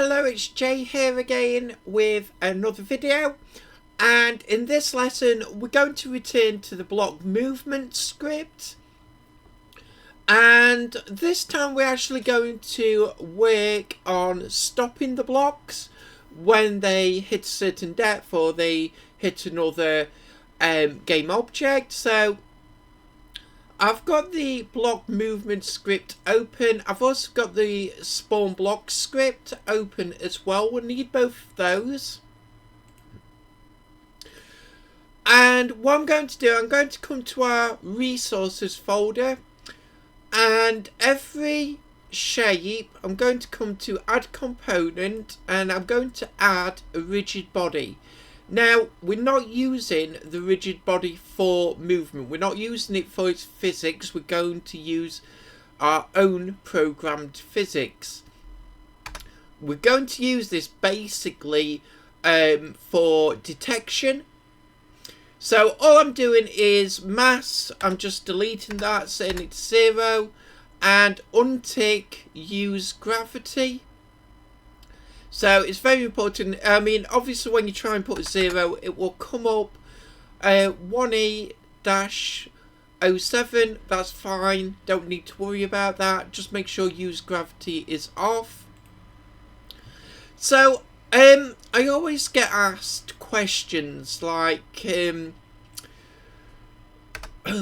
Hello, it's Jay here again with another video, and in this lesson we're going to return to the block movement script, and this time we're actually going to work on stopping the blocks when they hit a certain depth or they hit another game object. So I've got the block movement script open. I've also got the spawn block script open as well. We'll need both of those. And what I'm going to do, I'm going to come to our resources folder, and every shape I'm going to come to add component, and I'm going to add a rigid body. Now, we're not using the rigid body for movement. We're not using it for its physics. We're going to use our own programmed physics. We're going to use this basically for detection. So all I'm doing is mass. I'm just deleting that, setting it to 0, and untick use gravity. So it's very important. I mean, obviously when you try and put a 0, it will come up 1E-07. That's fine. Don't need to worry about that. Just make sure use gravity is off. So I always get asked questions like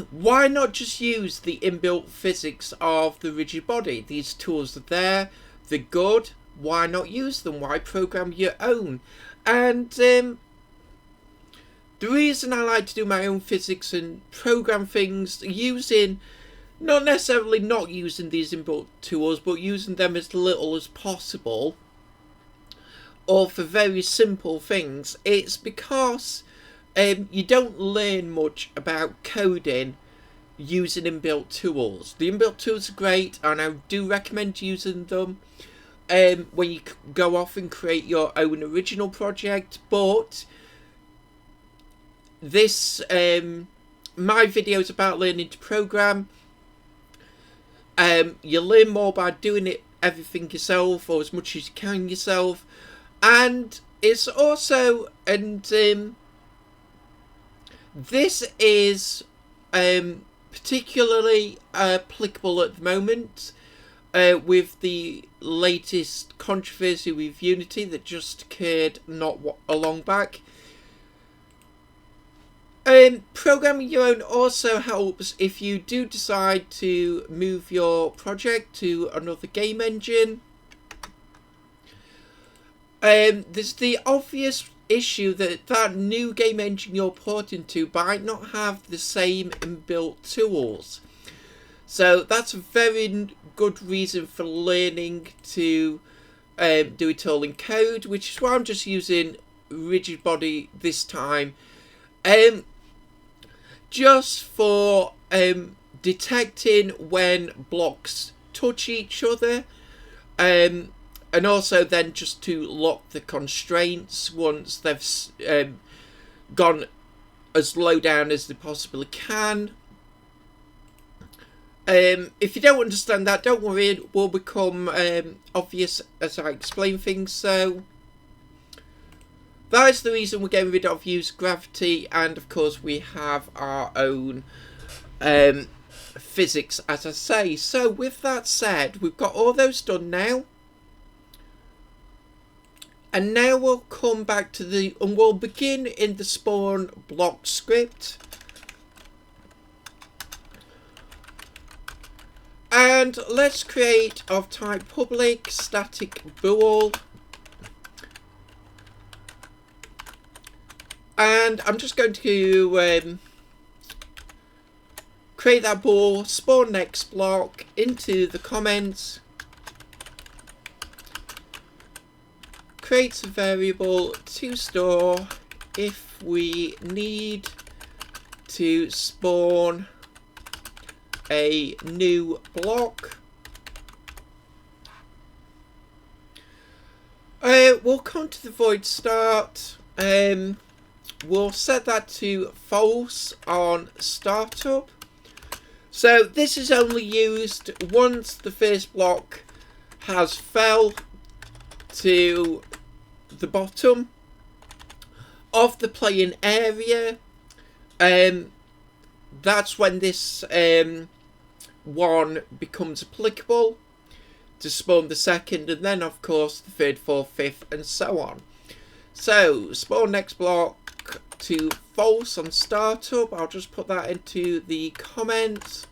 why not just use the inbuilt physics of the rigid body? These tools are there. They're good. Why not use them? Why program your own? And the reason I like to do my own physics and program things using, not necessarily not using these inbuilt tools, but using them as little as possible, or for very simple things, it's because you don't learn much about coding using inbuilt tools. The inbuilt tools are great, and I do recommend using them when you go off and create your own original project. But this my video is about learning to program. You learn more by doing everything yourself, or as much as you can yourself, and it's also, and this is particularly applicable at the moment with the latest controversy with Unity that just occurred not long back. Programming your own also helps if you do decide to move your project to another game engine. There's the obvious issue that that new game engine you're porting to might not have the same inbuilt tools. So that's a very good reason for learning to do it all in code, which is why I'm just using rigid body this time. Just for detecting when blocks touch each other, and also then just to lock the constraints once they've gone as low down as they possibly can. If you don't understand that, don't worry, it will become obvious as I explain things. So that is the reason we're getting rid of use gravity, and of course we have our own physics, as I say. So with that said, we've got all those done now. And now we'll come back to and we'll begin in the spawn block script. And let's create of type public static bool. And I'm just going to create that bool, spawn next block into the comments. Creates a variable to store if we need to spawn a new block. We'll come to the void start. We'll set that to false on startup. So this is only used once the first block has fell to the bottom of the playing area, that's when this one becomes applicable to spawn the second, and then of course the third, fourth, fifth, and so on. So spawn next block to false on startup. I'll just put that into the comments.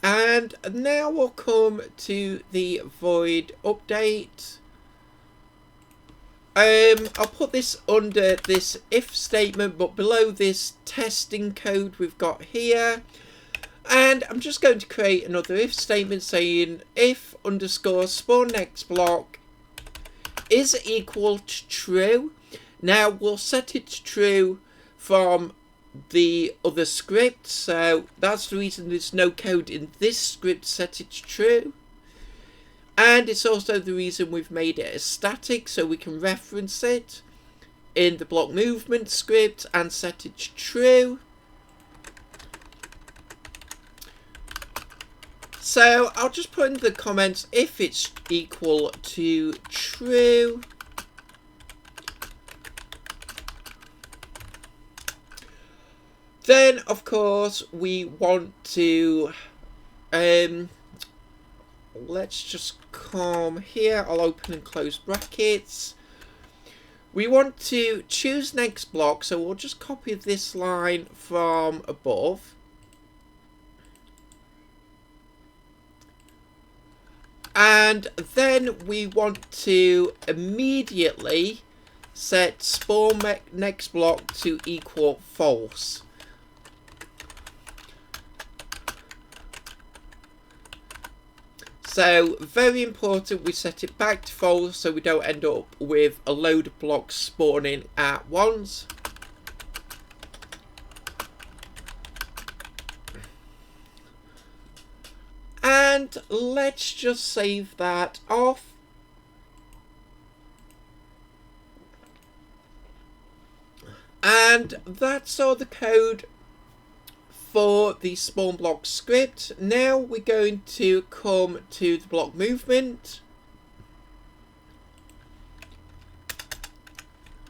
And now we'll come to the void update. I'll put this under this if statement, but below this testing code we've got here. And I'm just going to create another if statement saying if underscore spawn next block is equal to true. Now we'll set it to true from the other script, so that's the reason there's no code in this script set it to true. And it's also the reason we've made it a static, so we can reference it in the block movement script and set it to true. So I'll just put in the comments if it's equal to true. Then of course we want to let's just come here, I'll open and close brackets. We want to choose next block, so we'll just copy this line from above. And then we want to immediately set spawn next block to equal false. So very important we set it back to false so we don't end up with a load of blocks spawning at once. And let's just save that off. And that's all the code for the spawn block script. Now we're going to come to the block movement.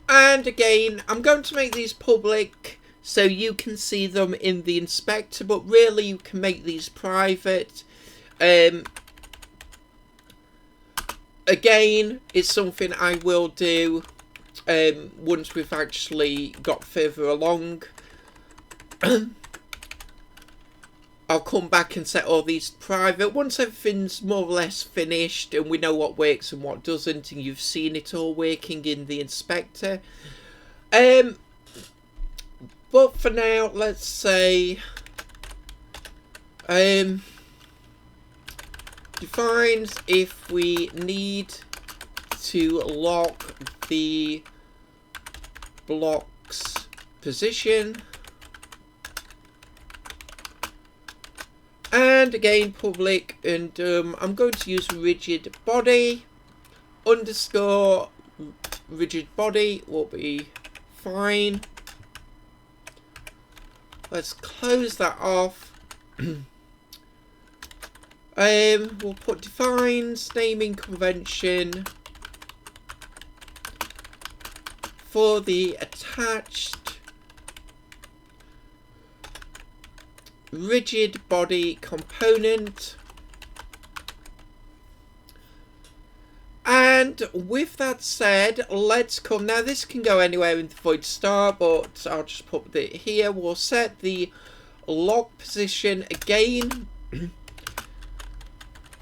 And again, I'm going to make these public so you can see them in the inspector, but really you can make these private. Again, it's something I will do once we've actually got further along. I'll come back and set all these private once everything's more or less finished and we know what works and what doesn't, and you've seen it all working in the inspector. But for now, let's say defines if we need to lock the block's position. And again public, and I'm going to use rigid body underscore rigid body will be fine. Let's close that off. We'll put defines naming convention for the attached rigid body component. And with that said, let's come now. This can go anywhere in the void star, but I'll just put it here. We'll set the lock position again.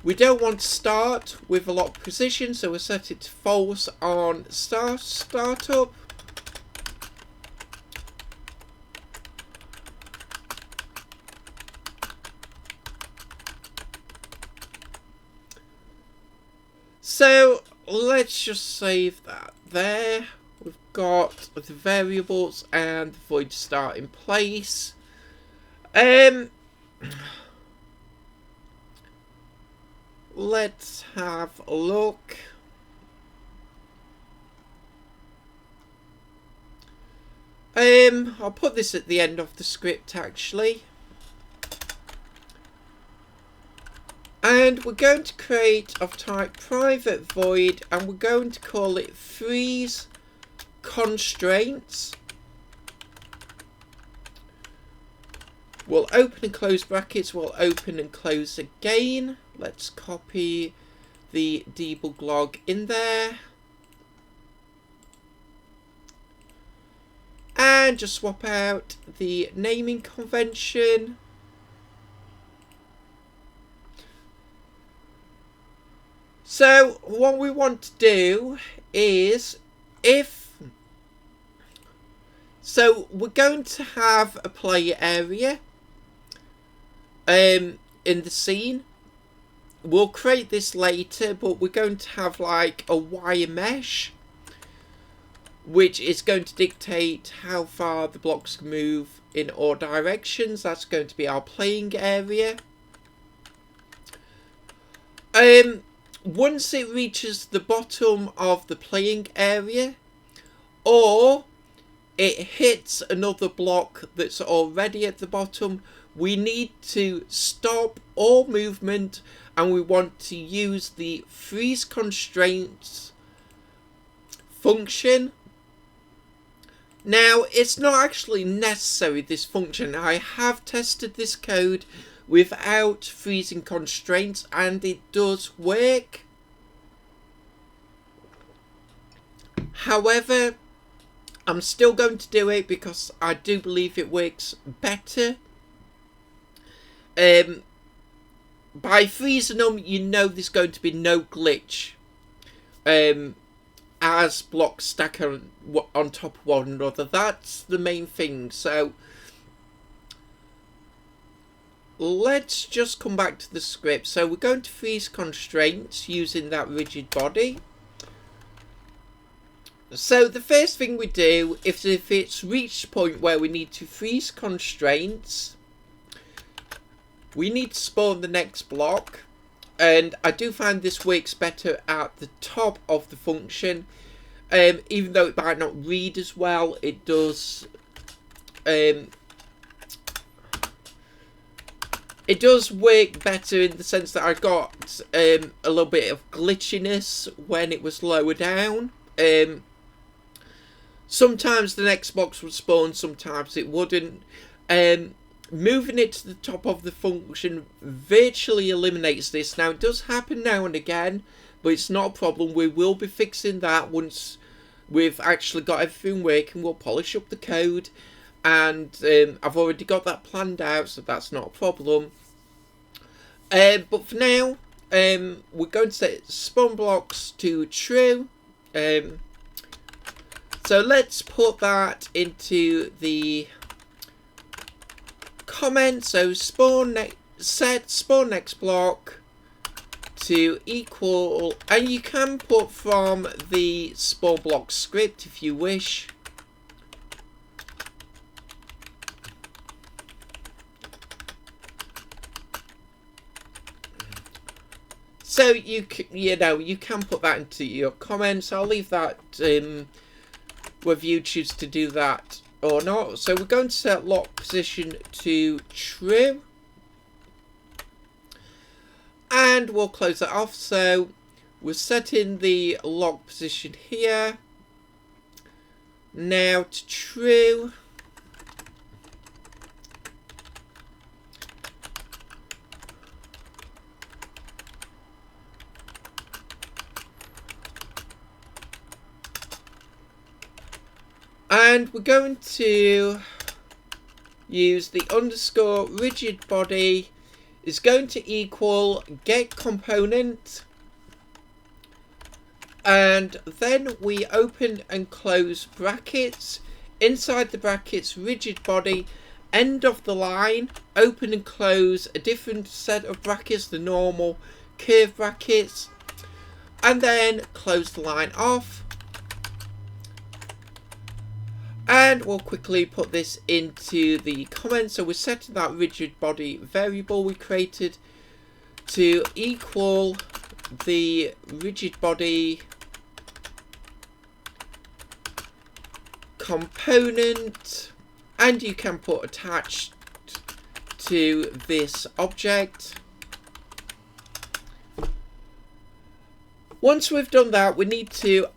We don't want to start with a lock position, so we'll set it to false on startup. So let's just save that there. We've got the variables and the void start in place. Let's have a look. I'll put this at the end of the script actually. And we're going to create of type private void, and we're going to call it freeze constraints. We'll open and close brackets, we'll open and close again. Let's copy the debug log in there. And just swap out the naming convention. So what we want to do is, so we're going to have a player area in the scene. We'll create this later, but we're going to have like a wire mesh, which is going to dictate how far the blocks can move in all directions. That's going to be our playing area. Once it reaches the bottom of the playing area, or it hits another block that's already at the bottom, we need to stop all movement, and we want to use the freeze constraints function. Now, it's not actually necessary, this function. I have tested this code without freezing constraints, and it does work. However, I'm still going to do it because I do believe it works better. By freezing them, you know there's going to be no glitch as blocks stack on top of one another. That's the main thing. So let's just come back to the script. So we're going to freeze constraints using that rigid body. So the first thing we do is, if it's reached a point where we need to freeze constraints, we need to spawn the next block. And I do find this works better at the top of the function. Even though it might not read as well, it does it does work better in the sense that I got a little bit of glitchiness when it was lower down. Sometimes the next box would spawn, sometimes it wouldn't. Moving it to the top of the function virtually eliminates this. Now, it does happen now and again, but it's not a problem. We will be fixing that once we've actually got everything working. We'll polish up the code, and I've already got that planned out, so that's not a problem. But for now, we're going to set spawn blocks to true. So let's put that into the comment. So set spawn next block to equal, and you can put from the spawn block script if you wish. So you can put that into your comments. I'll leave that whether you choose to do that or not. So we're going to set lock position to true, and we'll close that off. So we're setting the lock position here now to true. And we're going to use the underscore rigid body is going to equal get component, and then we open and close brackets. Inside the brackets, rigid body, end of the line, open and close a different set of brackets, the normal curve brackets, and then close the line off. And we'll quickly put this into the comments. So we're setting that rigid body variable we created to equal the rigid body component, and you can put attached to this object. Once we've done that, we need to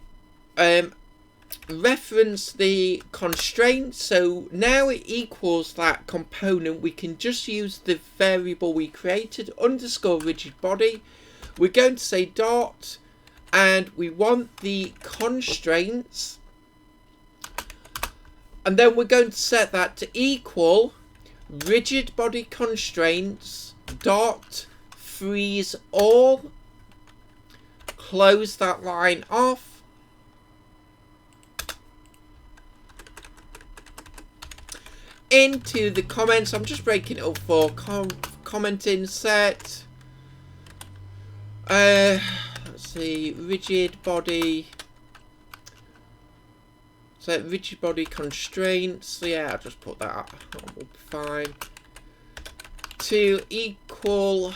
reference the constraint. So now it equals that component. We can just use the variable we created, underscore rigid body. We're going to say dot, and we want the constraints, and then we're going to set that to equal rigid body constraints dot freeze all. Close that line off. Into the comments, I'm just breaking it up for commenting set. Let's see, rigid body. So rigid body constraints. Yeah, I'll just put that. That will be fine. To equal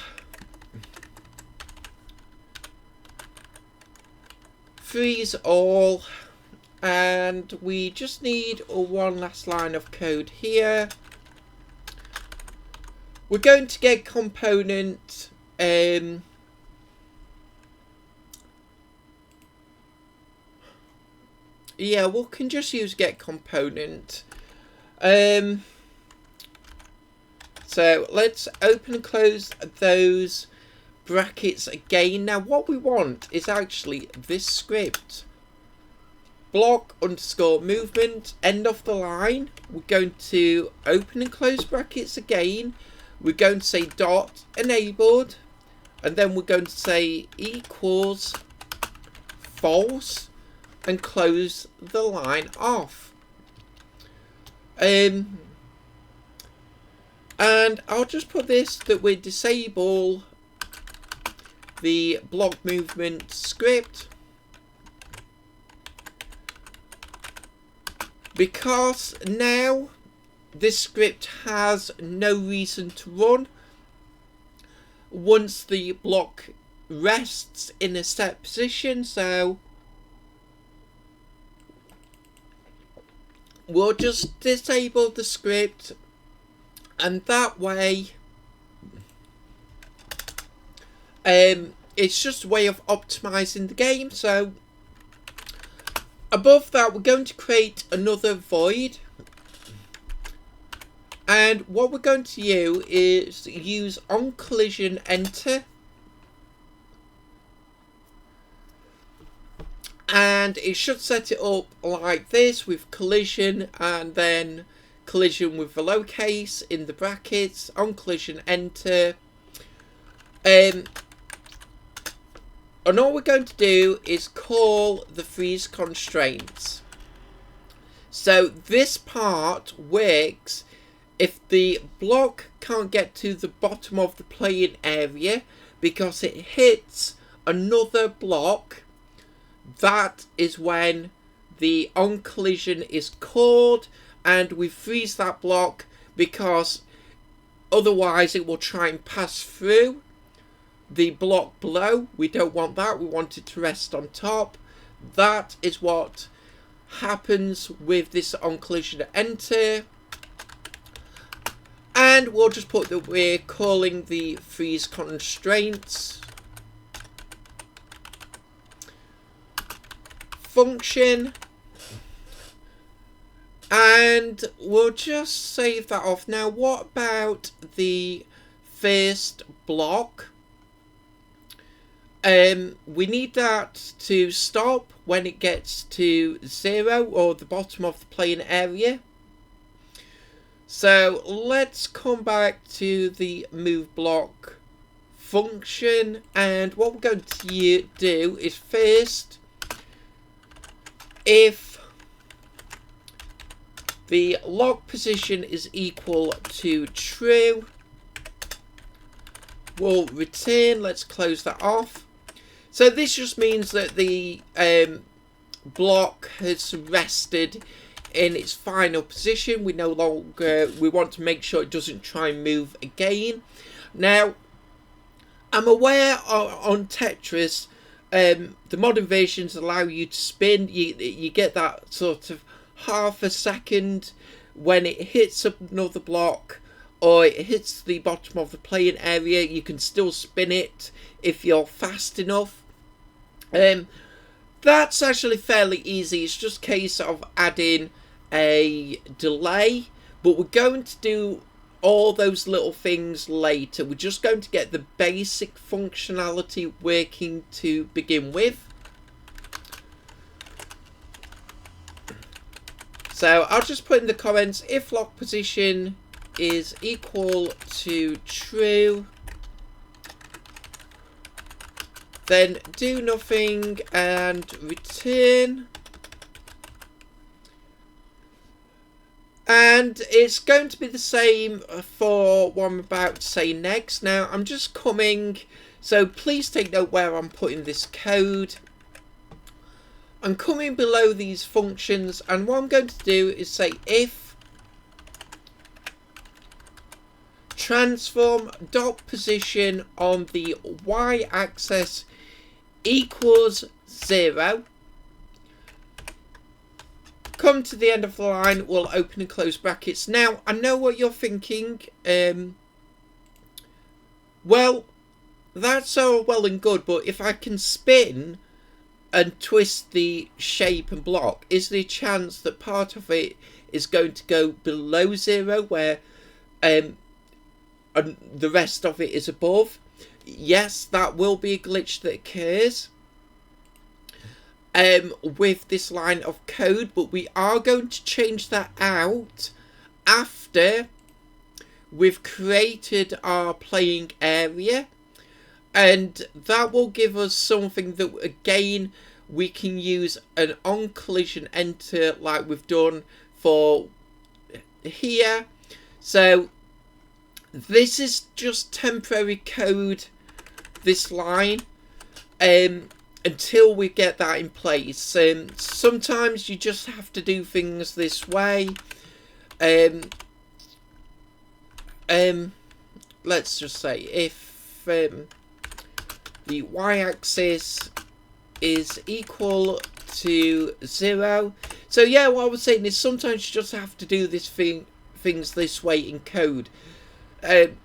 freeze all, and we just need one last line of code here. We're going to get component yeah, we can just use get component. So let's open and close those brackets again. Now what we want is actually this script. Block underscore movement, end of the line. We're going to open and close brackets again. We're going to say dot enabled, and then we're going to say equals false and close the line off. And I'll just put this that we disable the block movement script, because now this script has no reason to run once the block rests in a set position. So we'll just disable the script, and that way it's just a way of optimizing the game. So above that, we're going to create another void, and what we're going to do is use on collision enter, and it should set it up like this with collision and then collision with the lowercase in the brackets, on collision enter. And all we're going to do is call the freeze constraints. So this part works if the block can't get to the bottom of the playing area because it hits another block. That is when the on collision is called, and we freeze that block because otherwise it will try and pass through the block below. We don't want that. We want it to rest on top. That is what happens with this on collision enter. And we'll just put that we're calling the freeze constraints function, and we'll just save that off. Now what about the first block? We need that to stop when it gets to 0 or the bottom of the playing area. So let's come back to the move block function, and what we're going to do is first, if the lock position is equal to true, we'll return. Let's close that off. So this just means that the block has rested in its final position. We no longer, we want to make sure it doesn't try and move again. Now, I'm aware on Tetris, the modern versions allow you to spin. You get that sort of half a second when it hits another block or it hits the bottom of the playing area. You can still spin it if you're fast enough. That's actually fairly easy. It's just a case of adding a delay, but we're going to do all those little things later. We're just going to get the basic functionality working to begin with. So I'll just put in the comments, if lock position is equal to true, then do nothing and return. And it's going to be the same for what I'm about to say next. Now, I'm just coming, so please take note where I'm putting this code. I'm coming below these functions, and what I'm going to do is say if transform dot position on the y-axis equals 0. Come to the end of the line, we'll open and close brackets. Now, I know what you're thinking. Well, that's all well and good, but if I can spin and twist the shape and block, is there a chance that part of it is going to go below 0 where and the rest of it is above? Yes, that will be a glitch that occurs with this line of code, but we are going to change that out after we've created our playing area, and that will give us something that again we can use an on collision enter like we've done for here. So this is just temporary code, this line, until we get that in place. Sometimes you just have to do things this way. Let's just say if the y-axis is equal to 0. So yeah, what I was saying is sometimes you just have to do this things this way in code.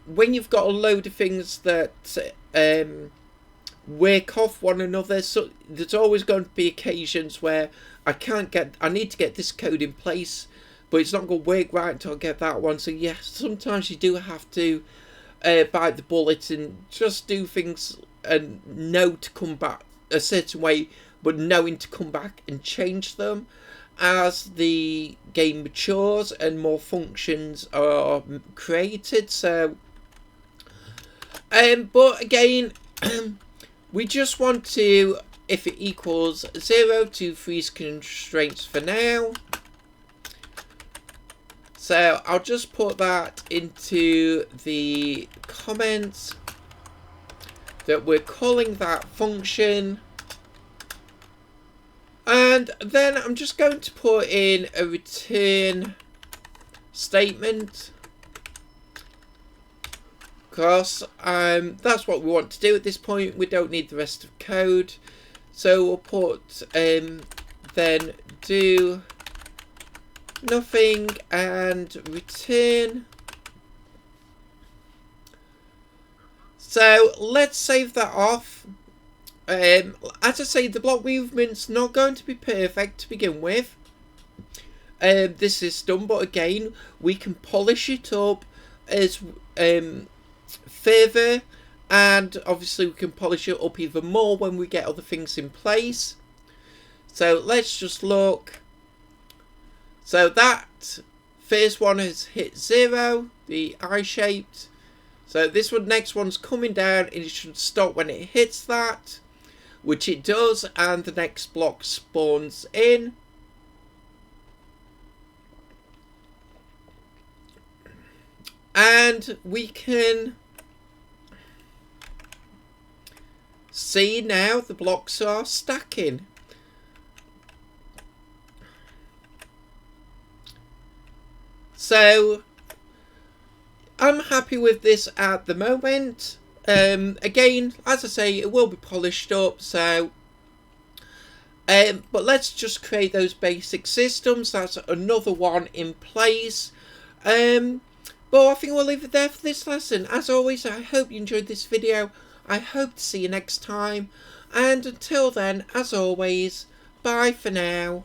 When you've got a load of things that work off one another, so there's always going to be occasions where I need to get this code in place, but it's not going to work right until I get that one. So yes, sometimes you do have to bite the bullet and just do things and know to come back a certain way, but knowing to come back and change them as the game matures and more functions are created. So but again, we just want to, if it equals 0, to freeze constraints for now. So I'll just put that into the comments that we're calling that function. And then I'm just going to put in a return statement, because that's what we want to do at this point. We don't need the rest of code. So we'll put then do nothing and return. So let's save that off. As I say, the block movement's not going to be perfect to begin with, this system, but again, we can polish it up as further, and obviously we can polish it up even more when we get other things in place. So let's just look. So that first one has hit 0, the eye-shaped. So this one, next one's coming down, and it should stop when it hits that, which it does, and the next block spawns in. And we can see now the blocks are stacking. So I'm happy with this at the moment. Again, as I say, it will be polished up, so But let's just create those basic systems. That's another one in place. But I think we'll leave it there for this lesson. As always, I hope you enjoyed this video. I hope to see you next time. And until then, as always, bye for now.